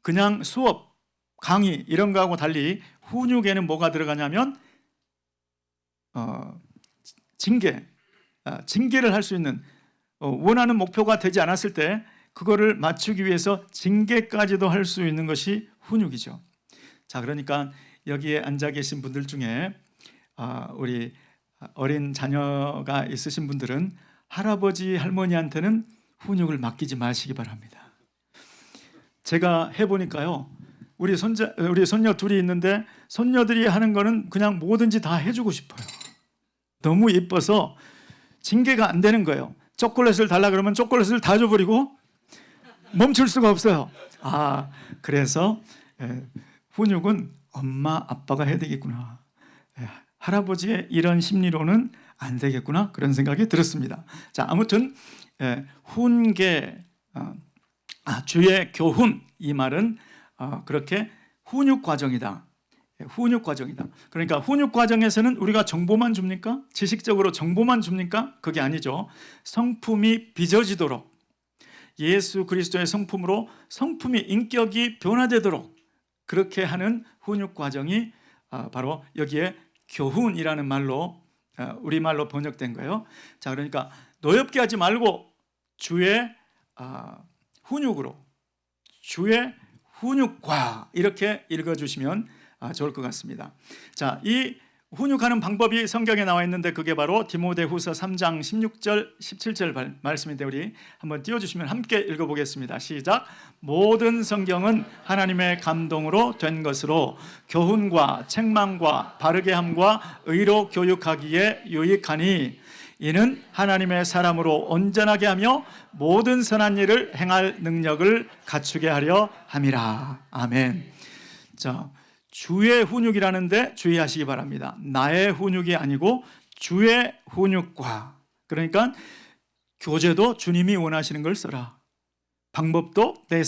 그냥 수업, 강의 이런 거하고 달리 훈육에는 뭐가 들어가냐면 징계를 할 수 있는 원하는 목표가 되지 않았을 때 그거를 맞추기 위해서 징계까지도 할 수 있는 것이 훈육이죠. 자, 그러니까 여기에 앉아 계신 분들 중에 우리 어린 자녀가 있으신 분들은 할아버지 할머니한테는 훈육을 맡기지 마시기 바랍니다. 제가 해보니까요, 우리 손녀 둘이 있는데 손녀들이 하는 거는 그냥 뭐든지 다 해주고 싶어요. 너무 예뻐서 징계가 안 되는 거예요. 초콜릿을 달라 그러면 초콜릿을 다 줘버리고 멈출 수가 없어요. 그래서 훈육은 엄마 아빠가 해야 되겠구나. 할아버지의 이런 심리로는 안 되겠구나, 그런 생각이 들었습니다. 자, 아무튼 훈계, 주의 교훈, 이 말은 그렇게 훈육 과정이다. 훈육 과정이다. 그러니까 훈육 과정에서는 우리가 정보만 줍니까? 지식적으로 정보만 줍니까? 그게 아니죠. 성품이 빚어지도록, 예수 그리스도의 성품으로 성품이, 인격이 변화되도록 그렇게 하는 훈육 과정이 바로 여기에 교훈이라는 말로, 우리말로 번역된 거예요. 자, 그러니까 노엽게 하지 말고 주의 훈육으로, 주의 훈육과, 이렇게 읽어주시면 좋을 것 같습니다. 자, 이 훈육하는 방법이 성경에 나와 있는데 그게 바로 디모데후서 3장 16절 17절 말씀인데 우리 한번 띄워주시면 함께 읽어보겠습니다. 시작. 모든 성경은 하나님의 감동으로 된 것으로 교훈과 책망과 바르게 함과 의로 교육하기에 유익하니 이는 하나님의 사람으로 온전하게 하며 모든 선한 일을 행할 능력을 갖추게 하려 함이라. 아멘. 자, 주의 훈육이라는데 주의하시기 바랍니다. 나의 훈육이 아니고 주의 훈육과. 그러니까 교재도 주님이 원하시는 걸 써라. 방법도 내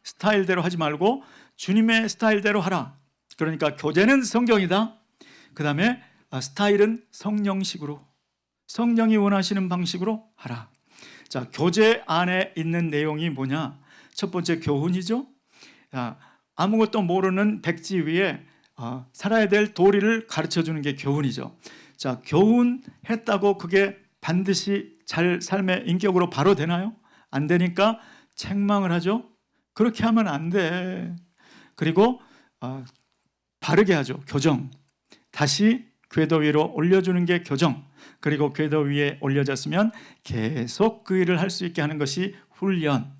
스타일대로 하지 말고 주님의 스타일대로 하라. 그러니까 교재는 성경이다. 그 다음에 스타일은 성령식으로, 성령이 원하시는 방식으로 하라. 자, 교재 안에 있는 내용이 뭐냐? 첫 번째 교훈이죠. 아무것도 모르는 백지 위에 살아야 될 도리를 가르쳐주는 게 교훈이죠. 자, 교훈했다고 그게 반드시 잘 삶의 인격으로 바로 되나요? 안 되니까 책망을 하죠. 그렇게 하면 안 돼. 그리고 바르게 하죠. 교정. 다시 궤도 위로 올려주는 게 교정. 그리고 궤도 위에 올려졌으면 계속 그 일을 할 수 있게 하는 것이 훈련.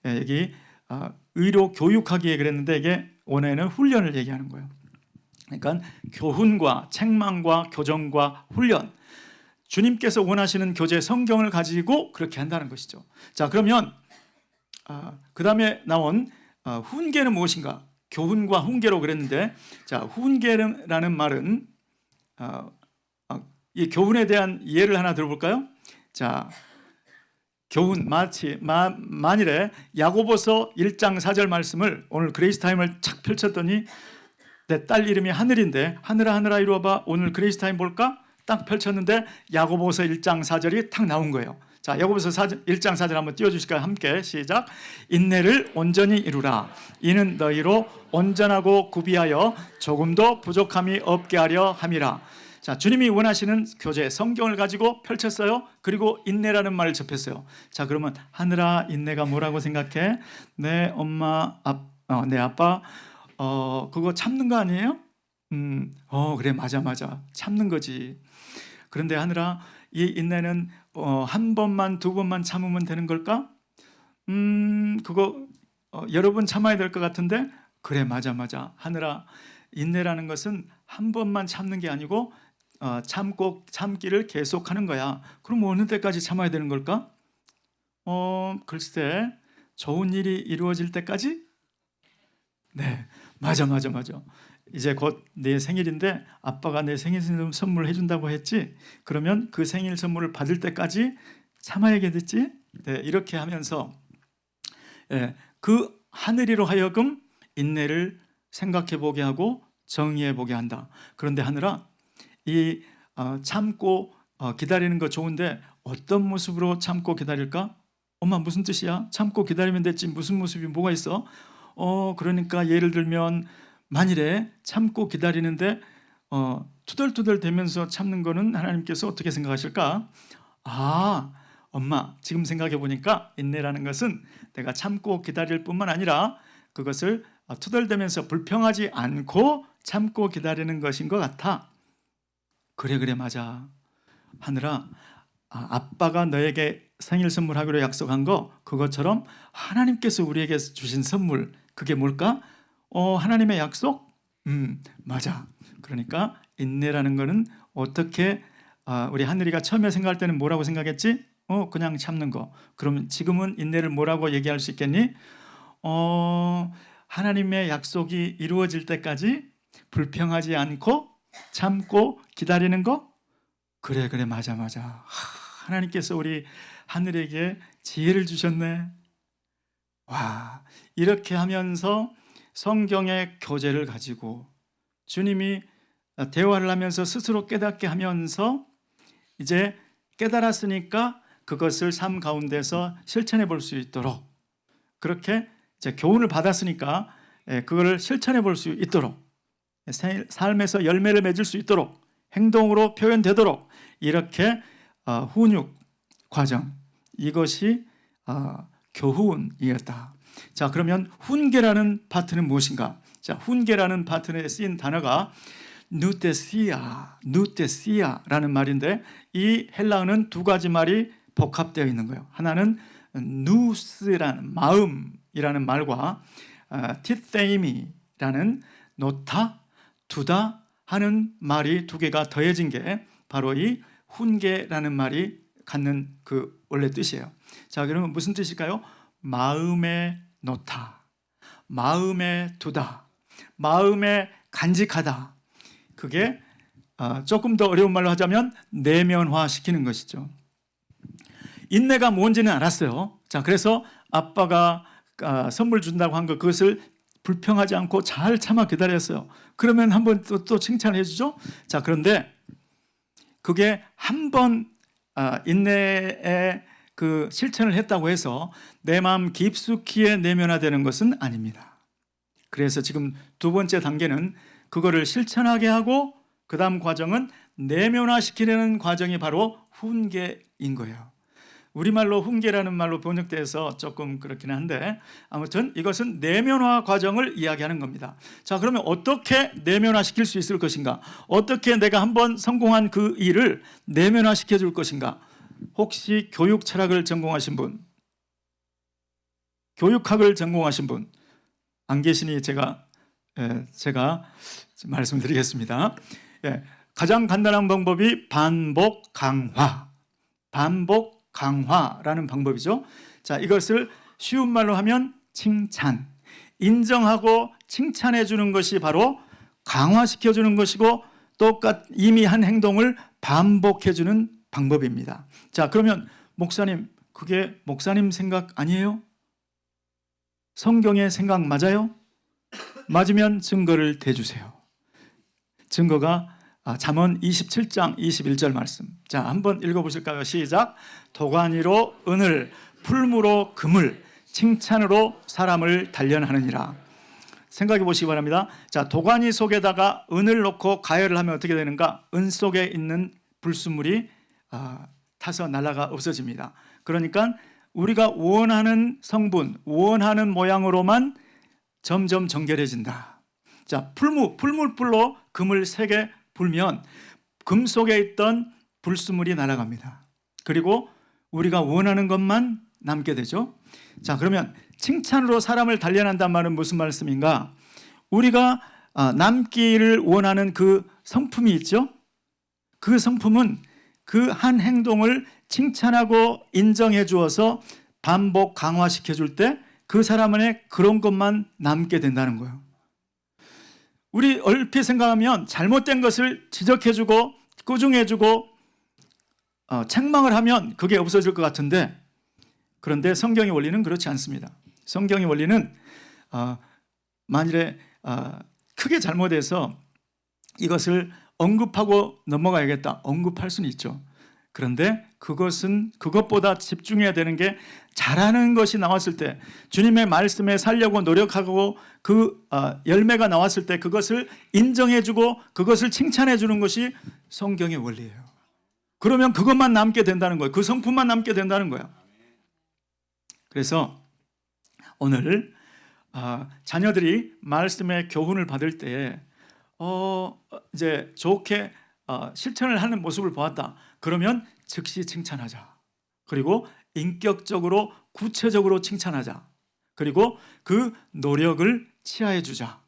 여기 의로 교육하기에 그랬는데 이게 원어에는 훈련을 얘기하는 거예요. 그러니까 교훈과 책망과 교정과 훈련, 주님께서 원하시는 교재 성경을 가지고 그렇게 한다는 것이죠. 자, 그러면 그 다음에 나온 훈계는 무엇인가? 교훈과 훈계로 그랬는데, 자, 훈계라는 말은 이 교훈에 대한 예를 하나 들어볼까요? 자, 교훈, 만일에 야고보서 1장 4절 말씀을 오늘 그레이스 타임을 착 펼쳤더니 내 딸 이름이 하늘인데 하늘아 하늘아 이리 와봐, 오늘 그레이스 타임 볼까? 딱 펼쳤는데 야고보서 1장 4절이 탁 나온 거예요. 자, 야고보서 1장 4절 한번 띄워주실까요? 함께 시작. 인내를 온전히 이루라. 이는 너희로 온전하고 구비하여 조금도 부족함이 없게 하려 함이라. 자, 주님이 원하시는 교재 성경을 가지고 펼쳤어요. 그리고 인내라는 말을 접했어요. 자, 그러면 하늘아, 인내가 뭐라고 생각해? 내 엄마, 내 아빠 그거 참는 거 아니에요? 그래, 맞아 참는 거지. 그런데 하늘아, 이 인내는 한 번만 두 번만 참으면 되는 걸까? 그거 여러 번 참아야 될 것 같은데. 그래, 맞아 하늘아, 인내라는 것은 한 번만 참는 게 아니고 참기를 계속하는 거야. 그럼 어느 때까지 참아야 되는 걸까? 글쎄, 좋은 일이 이루어질 때까지? 네, 맞아. 이제 곧 내 생일인데 아빠가 내 생일 선물 해준다고 했지? 그러면 그 생일 선물을 받을 때까지 참아야겠지? 네, 이렇게 하면서 그 하늘이로 하여금 인내를 생각해 보게 하고 정의해 보게 한다. 그런데 하늘아, 이 참고 기다리는 거 좋은데 어떤 모습으로 참고 기다릴까? 엄마, 무슨 뜻이야? 참고 기다리면 됐지 무슨 모습이 뭐가 있어? 그러니까 예를 들면 만일에 참고 기다리는데 투덜투덜 대면서 참는 거는 하나님께서 어떻게 생각하실까? 엄마, 지금 생각해 보니까 인내라는 것은 내가 참고 기다릴 뿐만 아니라 그것을 투덜대면서 불평하지 않고 참고 기다리는 것인 것 같아. 그래, 맞아. 하늘아, 아빠가 너에게 생일 선물하기로 약속한 거, 그것처럼 하나님께서 우리에게 주신 선물, 그게 뭘까? 하나님의 약속? 맞아. 그러니까 인내라는 거는 어떻게, 우리 하늘이가 처음에 생각할 때는 뭐라고 생각했지? 그냥 참는 거. 그러면 지금은 인내를 뭐라고 얘기할 수 있겠니? 하나님의 약속이 이루어질 때까지 불평하지 않고 참고 기다리는 거? 그래 맞아. 하나님께서 우리 하늘에게 지혜를 주셨네. 와, 이렇게 하면서 성경의 교재를 가지고 주님이 대화를 하면서 스스로 깨닫게 하면서 이제 깨달았으니까 그것을 삶 가운데서 실천해 볼 수 있도록, 그렇게 이제 교훈을 받았으니까 그거를 실천해 볼 수 있도록, 삶에서 열매를 맺을 수 있도록, 행동으로 표현되도록 이렇게 훈육 과정, 이것이 교훈이었다. 자, 그러면 훈계라는 파트는 무엇인가? 자, 훈계라는 파트에 쓰인 단어가 누테시아라는 말인데, 이 헬라어는 두 가지 말이 복합되어 있는 거예요. 하나는 누스라는 마음이라는 말과 티세이미라는 놓다, 두다 하는 말이 두 개가 더해진 게 바로 이 훈계라는 말이 갖는 그 원래 뜻이에요. 자, 그러면 무슨 뜻일까요? 마음에 놓다, 마음에 두다, 마음에 간직하다. 그게 조금 더 어려운 말로 하자면 내면화시키는 것이죠. 인내가 뭔지는 알았어요. 자, 그래서 아빠가 선물 준다고 한 거, 그것을 불평하지 않고 잘 참아 기다렸어요. 그러면 한번 또 칭찬해 주죠. 자, 그런데 그게 한번 인내의 그 실천을 했다고 해서 내 마음 깊숙이에 내면화되는 것은 아닙니다. 그래서 지금 두 번째 단계는 그거를 실천하게 하고 그 다음 과정은 내면화시키려는 과정이 바로 훈계인 거예요. 우리말로 훈계라는 말로 번역돼서 조금 그렇긴 한데, 아무튼 이것은 내면화 과정을 이야기하는 겁니다. 자, 그러면 어떻게 내면화시킬 수 있을 것인가? 어떻게 내가 한번 성공한 그 일을 내면화시켜 줄 것인가? 혹시 교육 철학을 전공하신 분, 교육학을 전공하신 분 안 계시니 제가 말씀드리겠습니다. 가장 간단한 방법이 반복 강화라는 방법이죠. 자, 이것을 쉬운 말로 하면 칭찬, 인정하고 칭찬해 주는 것이 바로 강화시켜 주는 것이고, 이미 한 행동을 반복해 주는 방법입니다. 자, 그러면 목사님, 그게 목사님 생각 아니에요? 성경의 생각 맞아요? 맞으면 증거를 대주세요. 증거가 잠언 27장 21절 말씀. 자, 한번 읽어보실까요? 시작. 도가니로 은을, 풀무로 금을, 칭찬으로 사람을 단련하느니라. 생각해 보시기 바랍니다. 자, 도가니 속에다가 은을 넣고 가열을 하면 어떻게 되는가? 은 속에 있는 불순물이 타서 날아가 없어집니다. 그러니까 우리가 원하는 성분, 원하는 모양으로만 점점 정결해진다. 자, 풀물불로 금을 세게 불면 금 속에 있던 불순물이 날아갑니다. 그리고 우리가 원하는 것만 남게 되죠. 자, 그러면 칭찬으로 사람을 단련한다는 말은 무슨 말씀인가? 우리가 남기를 원하는 그 성품이 있죠. 그 성품은 그 한 행동을 칭찬하고 인정해 주어서 반복 강화시켜 줄 때 그 사람 안에 그런 것만 남게 된다는 거예요. 우리 얼핏 생각하면 잘못된 것을 지적해 주고 꾸중해 주고 책망을 하면 그게 없어질 것 같은데, 그런데 성경의 원리는 그렇지 않습니다. 성경의 원리는 만일에 크게 잘못해서 이것을 언급하고 넘어가야겠다, 언급할 수는 있죠. 그런데 그것보다 집중해야 되는 게, 잘하는 것이 나왔을 때, 주님의 말씀에 살려고 노력하고 그 열매가 나왔을 때 그것을 인정해주고 그것을 칭찬해주는 것이 성경의 원리예요. 그러면 그것만 남게 된다는 거예요. 그 성품만 남게 된다는 거예요. 그래서 오늘 자녀들이 말씀의 교훈을 받을 때에 이제 좋게 실천을 하는 모습을 보았다. 그러면 즉시 칭찬하자. 그리고 인격적으로 구체적으로 칭찬하자. 그리고 그 노력을 치하해 주자.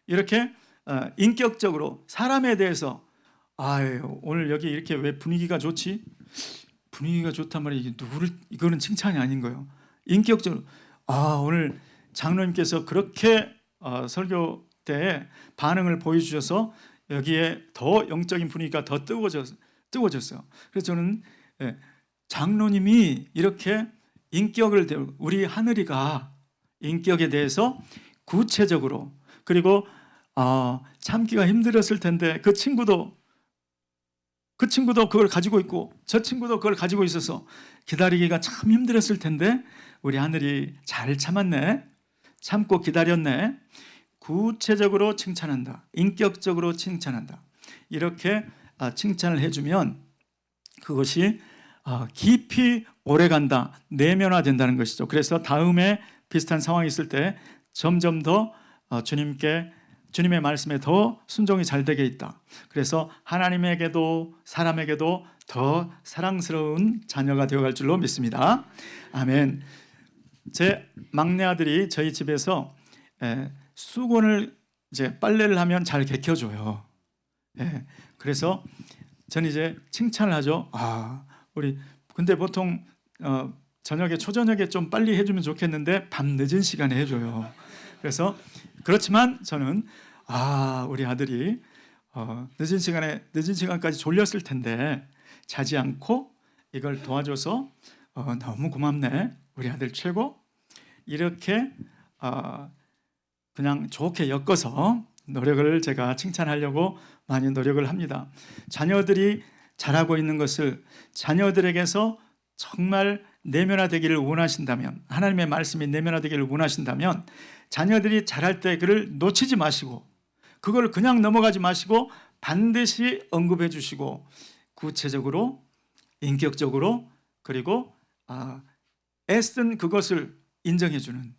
이렇게 인격적으로 사람에 대해서 오늘 여기 이렇게 왜 분위기가 좋지? 분위기가 좋단 말이야. 이거는 칭찬이 아닌 거예요. 인격적으로 오늘 장로님께서 그렇게 설교 때 반응을 보여주셔서 여기에 더 영적인 분위기가 더 뜨거워졌어요. 그래서 저는 장로님이 이렇게 우리 하늘이가 인격에 대해서 구체적으로, 그리고 참기가 힘들었을 텐데 그 친구도 그걸 가지고 있고 저 친구도 그걸 가지고 있어서 기다리기가 참 힘들었을 텐데 우리 하늘이 잘 참았네, 참고 기다렸네, 구체적으로 칭찬한다, 인격적으로 칭찬한다, 이렇게 칭찬을 해주면 그것이 깊이 오래간다, 내면화된다는 것이죠. 그래서 다음에 비슷한 상황이 있을 때 점점 더 주님의 말씀에 더 순종이 잘 되게 있다. 그래서 하나님에게도 사람에게도 더 사랑스러운 자녀가 되어갈 줄로 믿습니다. 아멘. 제 막내 아들이 저희 집에서 수건을 이제 빨래를 하면 잘 개켜줘요. 그래서 저는 이제 칭찬을 하죠. 우리 근데 보통 저녁에 초저녁에 좀 빨리 해주면 좋겠는데 밤 늦은 시간에 해줘요. 그래서 그렇지만 저는 우리 아들이 늦은 시간까지 졸렸을 텐데 자지 않고 이걸 도와줘서 너무 고맙네, 우리 아들 최고, 이렇게 그냥 좋게 엮어서 노력을 제가 칭찬하려고 많이 노력을 합니다. 자녀들이 잘하고 있는 것을 자녀들에게서 정말 내면화되기를 원하신다면, 하나님의 말씀이 내면화되기를 원하신다면 자녀들이 잘할 때 그를 놓치지 마시고 그걸 그냥 넘어가지 마시고 반드시 언급해 주시고 구체적으로, 인격적으로, 그리고 애쓴 그것을 인정해 주는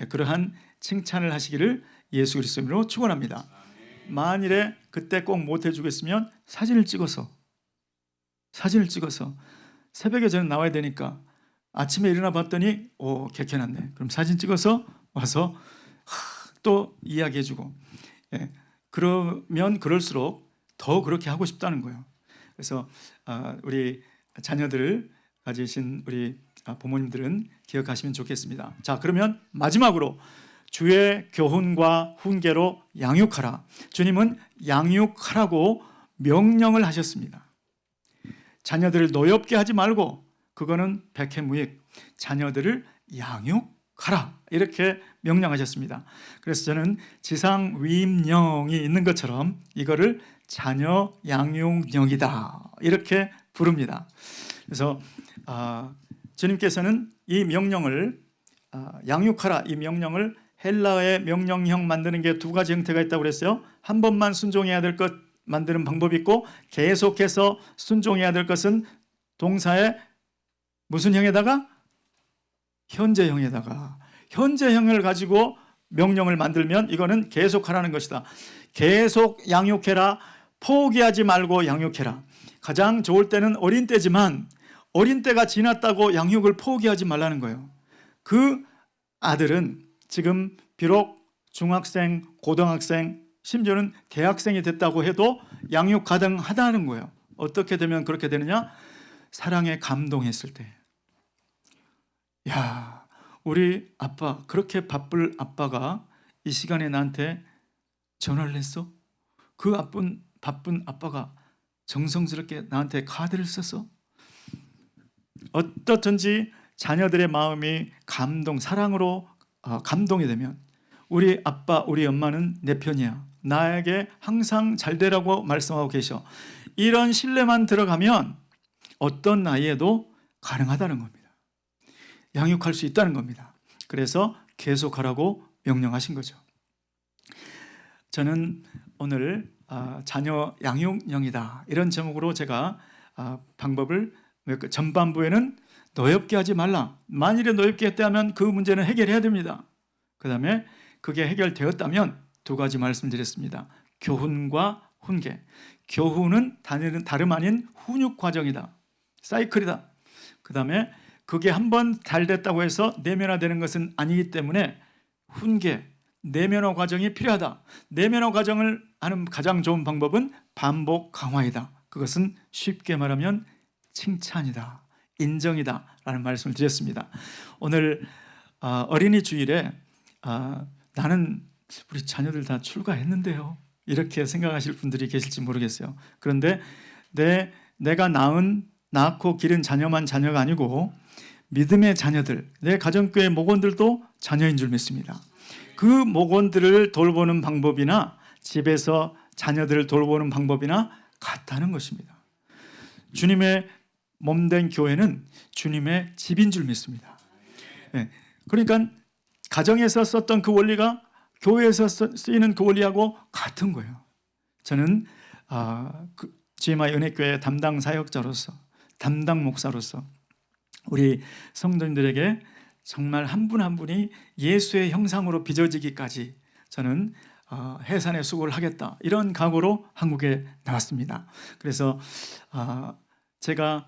그러한 칭찬을 하시기를 예수 그리스도로 축원합니다. 만일에 그때 꼭 못 해주겠으면 사진을 찍어서 새벽에 저는 나와야 되니까 아침에 일어나 봤더니 개켜놨네. 그럼 사진 찍어서 와서 또 이야기해주고, 그러면 그럴수록 더 그렇게 하고 싶다는 거예요. 그래서 우리 자녀들을 가지신 우리 부모님들은 기억하시면 좋겠습니다. 자, 그러면 마지막으로 주의 교훈과 훈계로 양육하라. 주님은 양육하라고 명령을 하셨습니다. 자녀들을 노엽게 하지 말고, 그거는 백해무익, 자녀들을 양육하라 이렇게 명령하셨습니다. 그래서 저는 지상 위임령이 있는 것처럼 이거를 자녀 양육령이다 이렇게 부릅니다. 그래서 주님께서는 이 명령을 양육하라, 이 명령을 헬라어의 명령형 만드는 게 두 가지 형태가 있다고 그랬어요. 한 번만 순종해야 될 것 만드는 방법이 있고, 계속해서 순종해야 될 것은 동사의 무슨 형에다가? 현재형을 가지고 명령을 만들면 이거는 계속하라는 것이다. 계속 양육해라, 포기하지 말고 양육해라. 가장 좋을 때는 어린 때지만 어린 때가 지났다고 양육을 포기하지 말라는 거예요. 그 아들은 지금 비록 중학생, 고등학생, 심지어는 대학생이 됐다고 해도 양육 가능하다는 거예요. 어떻게 되면 그렇게 되느냐? 사랑에 감동했을 때. 야, 우리 아빠, 그렇게 바쁠 아빠가 이 시간에 나한테 전화를 했어? 그 바쁜 아빠가 정성스럽게 나한테 카드를 썼어? 어떻든지 자녀들의 마음이 사랑으로 감동이 되면 우리 아빠, 우리 엄마는 내 편이야, 나에게 항상 잘 되라고 말씀하고 계셔, 이런 신뢰만 들어가면 어떤 나이에도 가능하다는 겁니다. 양육할 수 있다는 겁니다. 그래서 계속하라고 명령하신 거죠. 저는 오늘 자녀 양육령이다 이런 제목으로 제가 방법을, 전반부에는 노엽게 하지 말라, 만일에 노엽게 했다면 그 문제는 해결해야 됩니다. 그 다음에 그게 해결되었다면 두 가지 말씀드렸습니다. 교훈과 훈계. 교훈은 다름 아닌 훈육 과정이다, 사이클이다. 그 다음에 그게 한번 잘 됐다고 해서 내면화되는 것은 아니기 때문에 훈계, 내면화 과정이 필요하다. 내면화 과정을 하는 가장 좋은 방법은 반복 강화이다. 그것은 쉽게 말하면 칭찬이다, 인정이다 라는 말씀을 드렸습니다. 오늘 어린이 주일에 나는 우리 자녀들 다 출가했는데요, 이렇게 생각하실 분들이 계실지 모르겠어요. 그런데 내가 낳고 기른 자녀만 자녀가 아니고 믿음의 자녀들, 내 가정교회 목원들도 자녀인 줄 믿습니다. 그 목원들을 돌보는 방법이나 집에서 자녀들을 돌보는 방법이나 같다는 것입니다. 주님의 몸된 교회는 주님의 집인 줄 믿습니다. 그러니까 가정에서 썼던 그 원리가 교회에서 쓰이는 그 원리하고 같은 거예요. 저는 GMI 은혜교회 담당 사역자로서, 담당 목사로서 우리 성도님들에게 정말 한 분 한 분이 예수의 형상으로 빚어지기까지 저는 해산의 수고를 하겠다, 이런 각오로 한국에 나왔습니다. 그래서 제가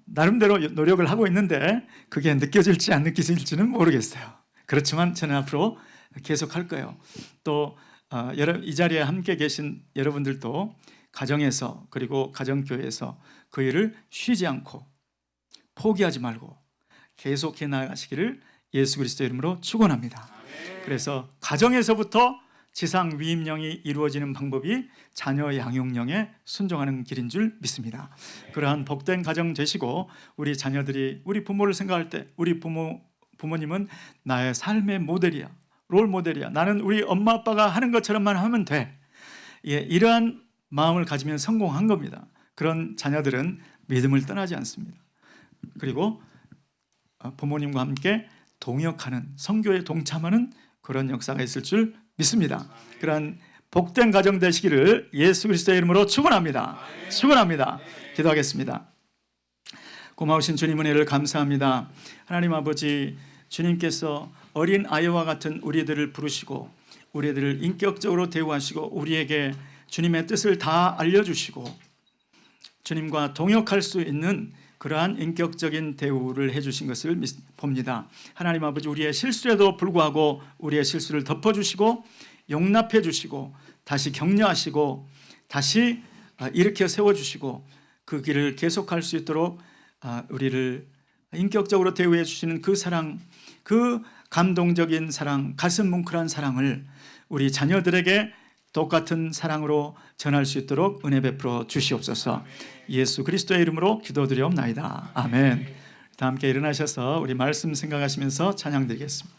나름대로 노력을 하고 있는데 그게 느껴질지 안 느껴질지는 모르겠어요. 그렇지만 저는 앞으로 계속할 거예요. 또 이 자리에 함께 계신 여러분들도 가정에서, 그리고 가정교회에서 그 일을 쉬지 않고 포기하지 말고 계속해 나가시기를 예수 그리스도 이름으로 축원합니다. 그래서 가정에서부터 지상 위임령이 이루어지는 방법이 자녀 양육령에 순종하는 길인 줄 믿습니다. 그러한 복된 가정 되시고, 우리 자녀들이 우리 부모를 생각할 때 우리 부모님은 나의 삶의 모델이야, 롤 모델이야, 나는 우리 엄마 아빠가 하는 것처럼만 하면 돼, 이러한 마음을 가지면 성공한 겁니다. 그런 자녀들은 믿음을 떠나지 않습니다. 그리고 부모님과 함께 동역하는, 선교에 동참하는 그런 역사가 있을 줄 믿습니다. 그러한 복된 가정 되시기를 예수 그리스도의 이름으로 축원합니다. 축원합니다. 기도하겠습니다. 고마우신 주님 은혜를 감사합니다. 하나님 아버지, 주님께서 어린 아이와 같은 우리들을 부르시고 우리들을 인격적으로 대우하시고 우리에게 주님의 뜻을 다 알려주시고 주님과 동역할 수 있는 그러한 인격적인 대우를 해주신 것을 봅니다. 하나님 아버지, 우리의 실수에도 불구하고 우리의 실수를 덮어주시고 용납해 주시고 다시 격려하시고 다시 일으켜 세워주시고 그 길을 계속할 수 있도록 우리를 인격적으로 대우해 주시는 그 사랑, 그 감동적인 사랑, 가슴 뭉클한 사랑을 우리 자녀들에게 똑같은 사랑으로 전할 수 있도록 은혜 베풀어 주시옵소서. 예수 그리스도의 이름으로 기도드리옵나이다. 아멘. 다 함께 일어나셔서 우리 말씀 생각하시면서 찬양 드리겠습니다.